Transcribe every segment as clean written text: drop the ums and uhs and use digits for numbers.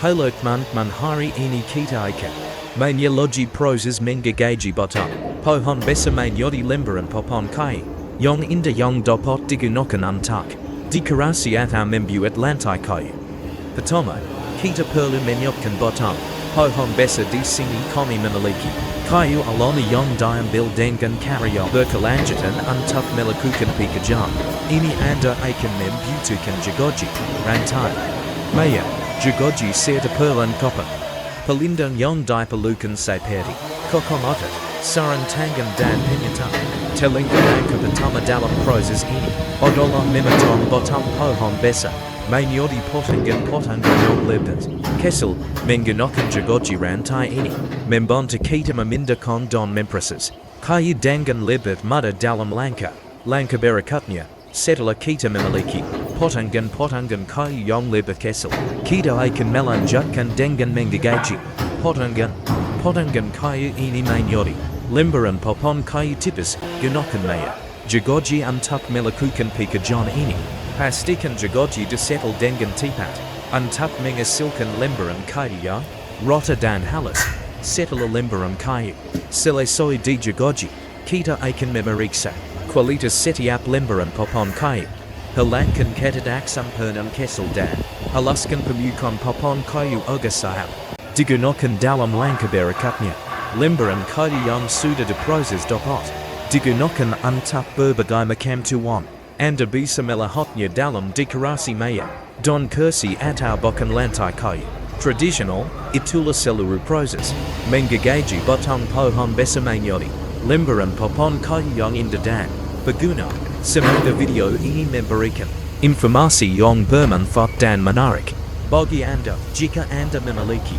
Halokman manhari ini kita ika. Mania logi proses mengagaji botam. Pohon besa main yodi limberan popon kai. Yon inda yong dopot digunokan antak. Dikarasi at our membu Atlantai kai. Patomo. Kita perlu menyopkan botam. Pohon besa di sini kami memiliki. Kayu aloni yong diam bil dengan karyo berkelanjutan untuk melakukan pekerjaan. Ini anda akan membutuhkan jagoji, rantai. Maya, jagoji serta perlengkapan. Pelindung yang diperlukan seperti kokon otot, sarung tangan dan penyetam. Telinga langkah pertama dalam proses ini adalah memotong batang pohon besar. Menyodi potongan yang lebat. Kesel menggunakan jagoji rantai ini membantu kita memindahkan dan memproses kayu dengan lebat mudah dalam langkah berikutnya. Setelah kita memiliki potongan kayu yang lebat kesel, kita akan melanjutkan dengan menggaji potongan kayu ini menyodi lembaran popon kayu tipis gunakan maya jagoji untuk melakukan pekerjaan ini. Pastikan jagoji disetel dengan tepat untuk menghasilkan lembaran kayu yang rata dan halus. Setelah lembaran kayu selesai di jagoji, kita akan memeriksa kualitas setiap lembaran popon kayu. Hilangkan ketidak sempurnaan kesel dan haluskan permukaan popon kayu agar sahap digunakan dalam langkah berikutnya. Lembaran kayu yang sudah diproses dapat digunakan untuk berbagai macam tujuan. Anda bisa melihatnya dalam dekorasi maya dan kursi atau bahkan lantai kayu. Tradisional, itulah seluruh proses menggaji batang pohon besar menyodi lembaran popon kayu yang indah dan berguna. Semoga video ini memberikan informasi yang bermanfaat dan menarik bagi Anda. Jika Anda memiliki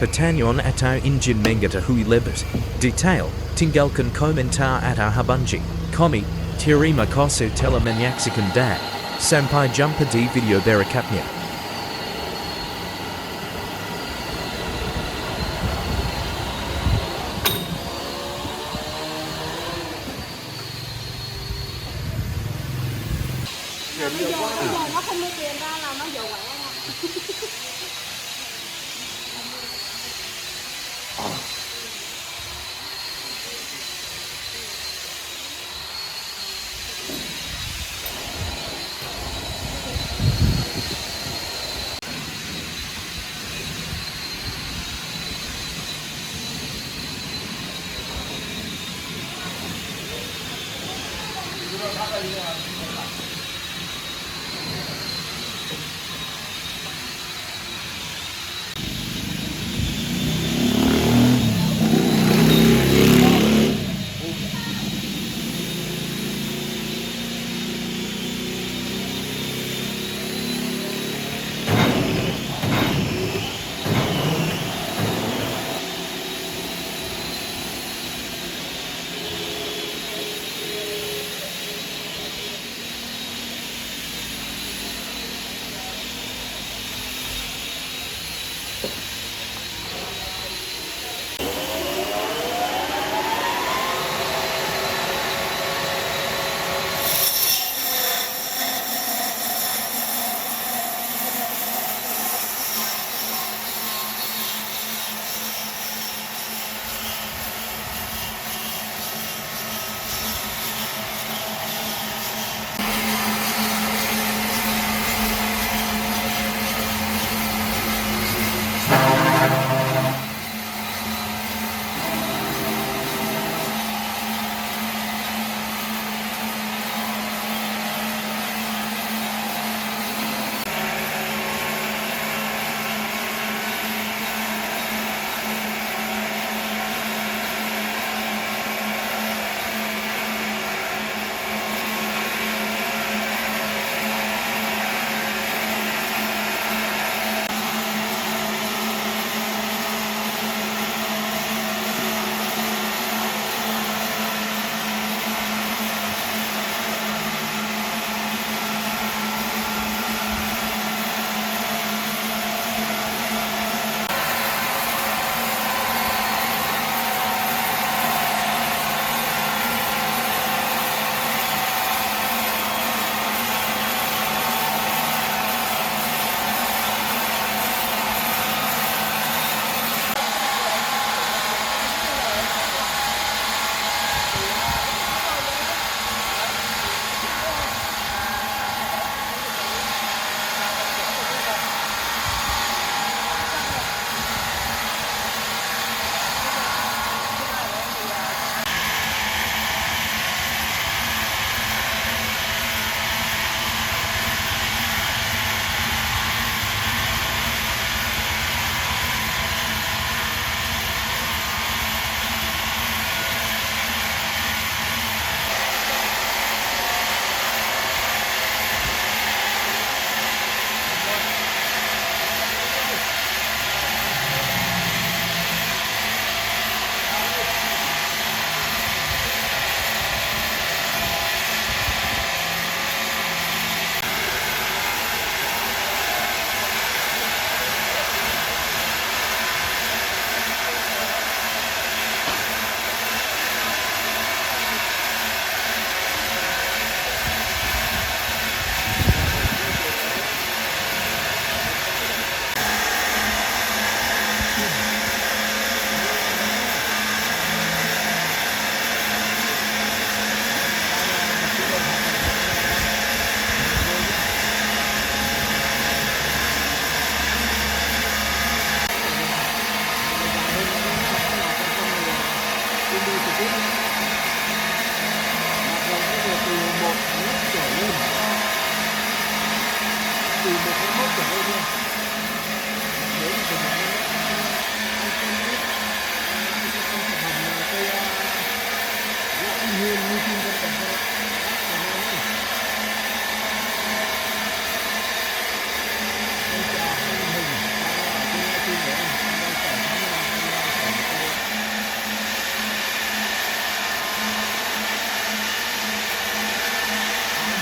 pertanyaan atau ingin mengetahui lebih detail, tinggalkan komentar atau hubungi kami. Terima kasih telah menyaksikan dan sampai jumpa di video berikutnya. Bây giờ nó không đưa tiền ra là nó dầu quẻ nha.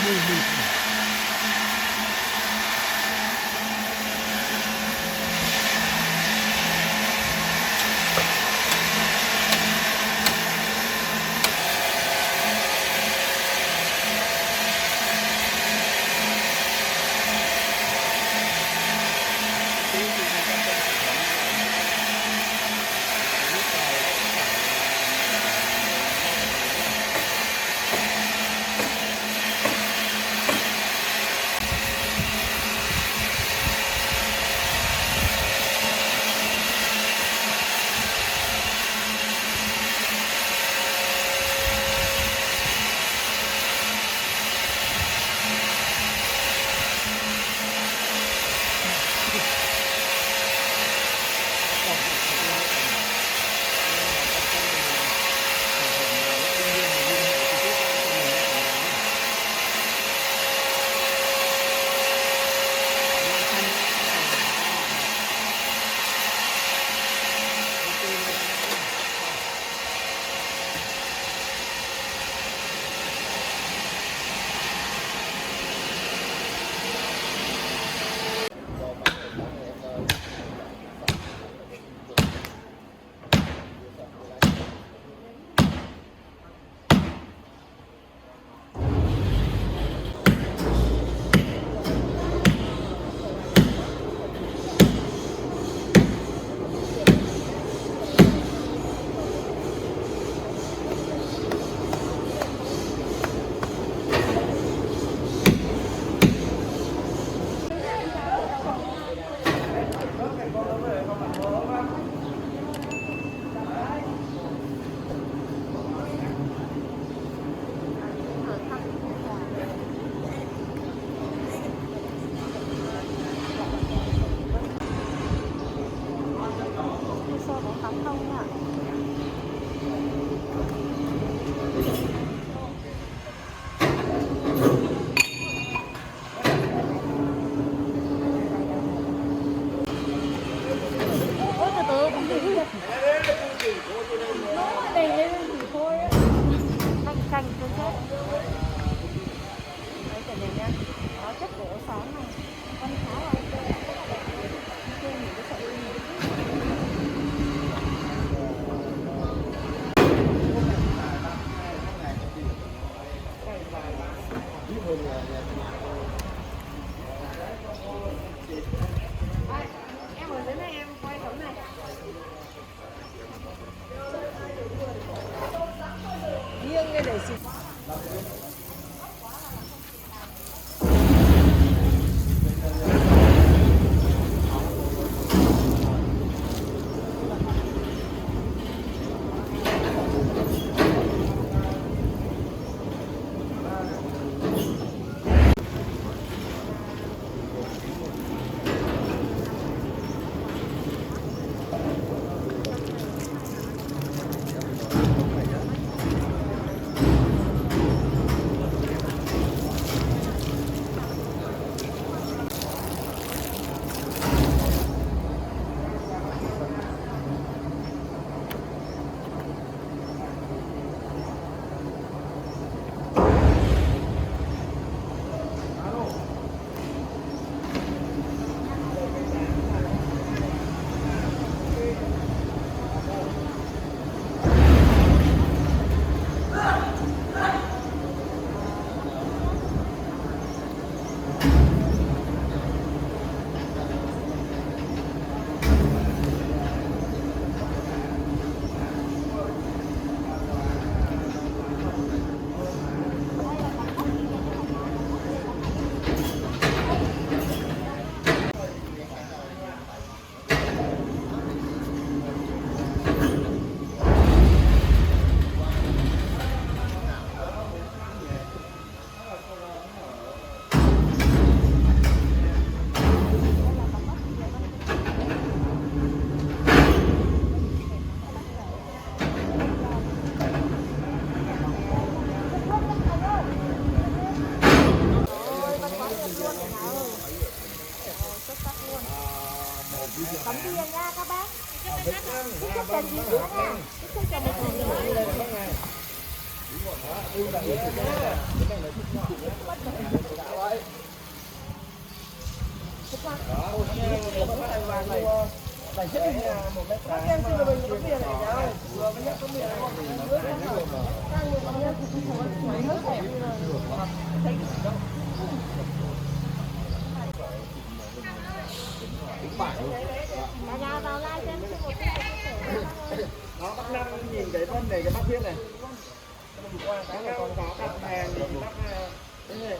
Em ở dưới này em quay tấm này. Riêng cái để xịt. Tấm bia nha các bác. Thích trần gì nữa nha. Thích trần gì nữa. Nhà vào live xem một Đó, bác Năm nhìn cái vân này, cái bác Thiên này. Cái này còn có đặt hàng thì bác cái này.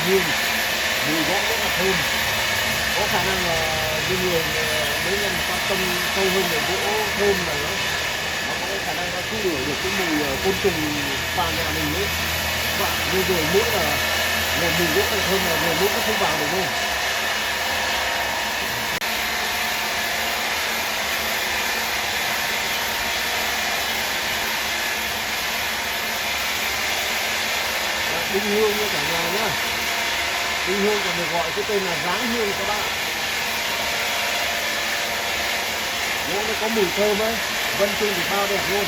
hương, mùi gỗ rất là thơm. Có khả năng là cái người nếu như mà quan tâm sâu hơn về gỗ thơm này nó có cái khả năng nó thu được cái mùi côn trùng vào nhà mình ấy. Và như rồi mũi là mùi gỗ này thơm là người mũi nó không vào được đâu. Đinh hương như cả nhà nhá. Đinh hương còn được gọi cái tên là dáng hương các bạn. Gỗ nó có mùi thơm ấy, vân chung thì bao đẹp luôn.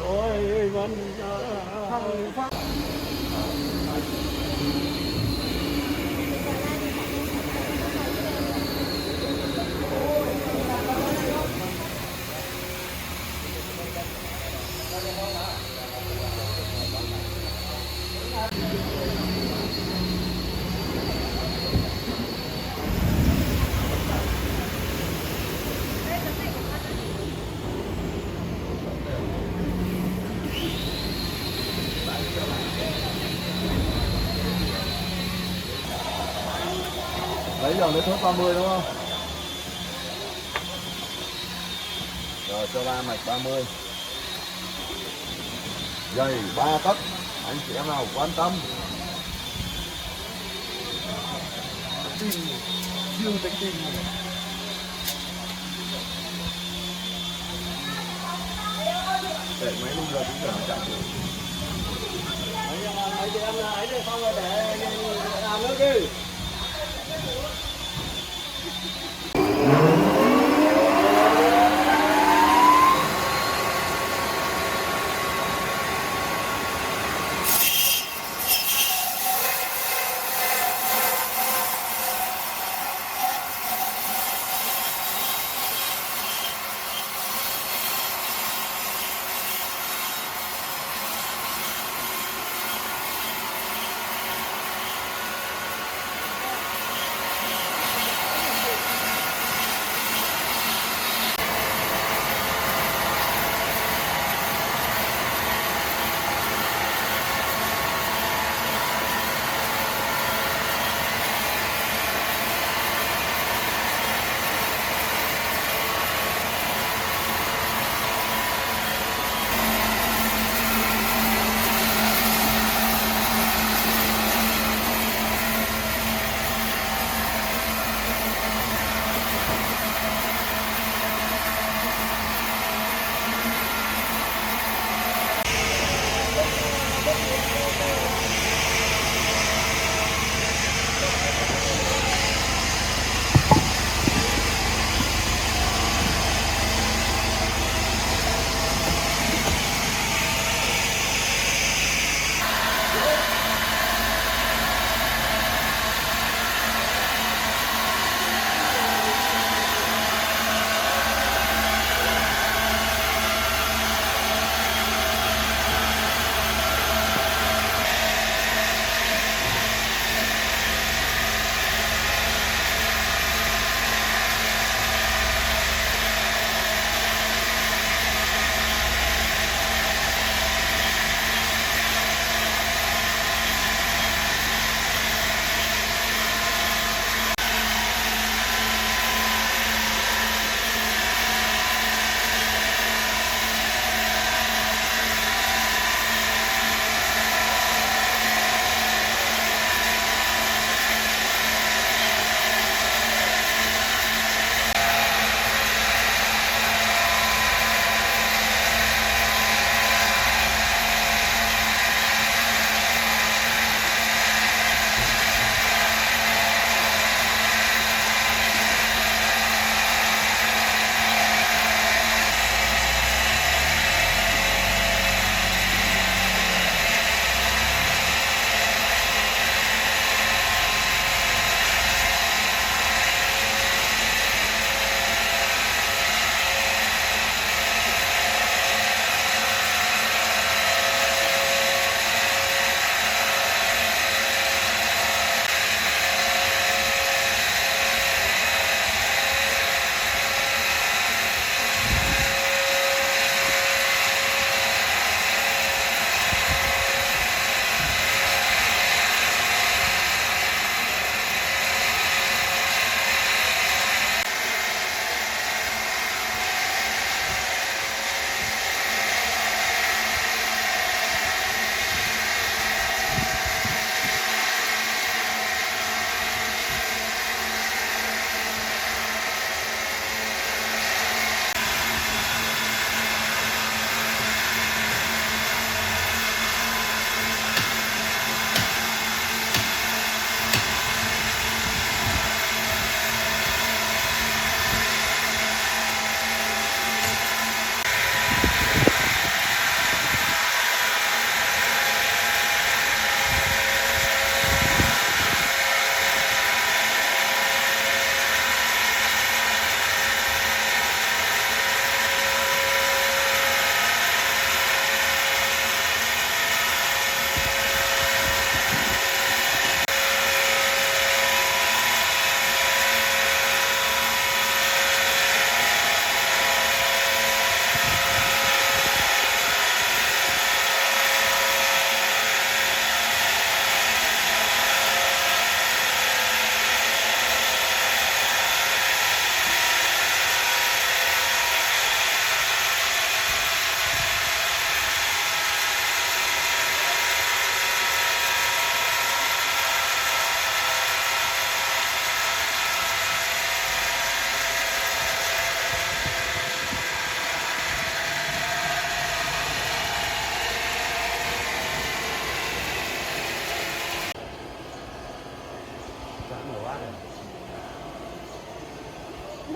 Ôi vẫn Đấy giờ mới thốt 30 đúng không? Rồi cho 3 mạch 30. Dày 3 tấc. Anh chị em nào quan tâm. Siêu tính tin. Để máy lúc giờ cũng chẳng chặt được. mấy chị em ấy thì xong rồi để làm nữa chứ.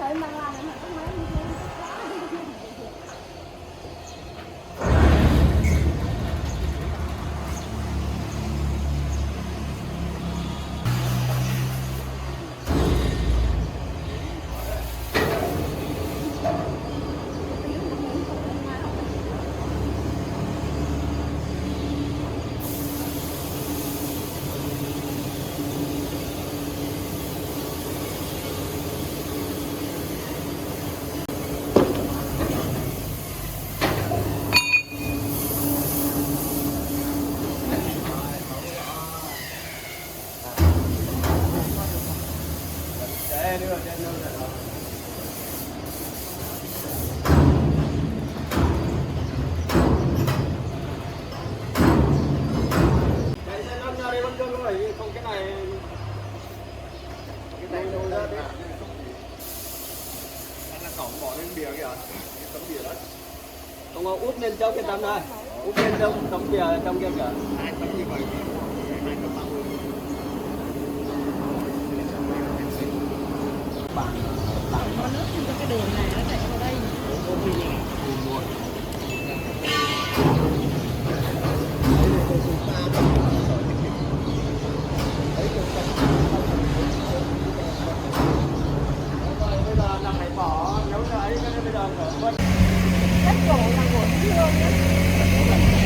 thời mang làm mà không nói như thế. Đấy, sẽ năm ra đây vẫn cân rồi, không cái này nồi ra đấy. Ăn là cổng bỏ lên bìa kìa, tấm bìa đó. Không có úp lên trong cái tấm này, úp lên trong tấm bìa trong kia kìa. Hai tấm như vậy, hai tấm bằng. Có nước trên cái đường này nó chạy vào đây. Bây giờ là phải bỏ, nếu là ấy, bây giờ phải vứt. Đất cổ là của Hương nhé.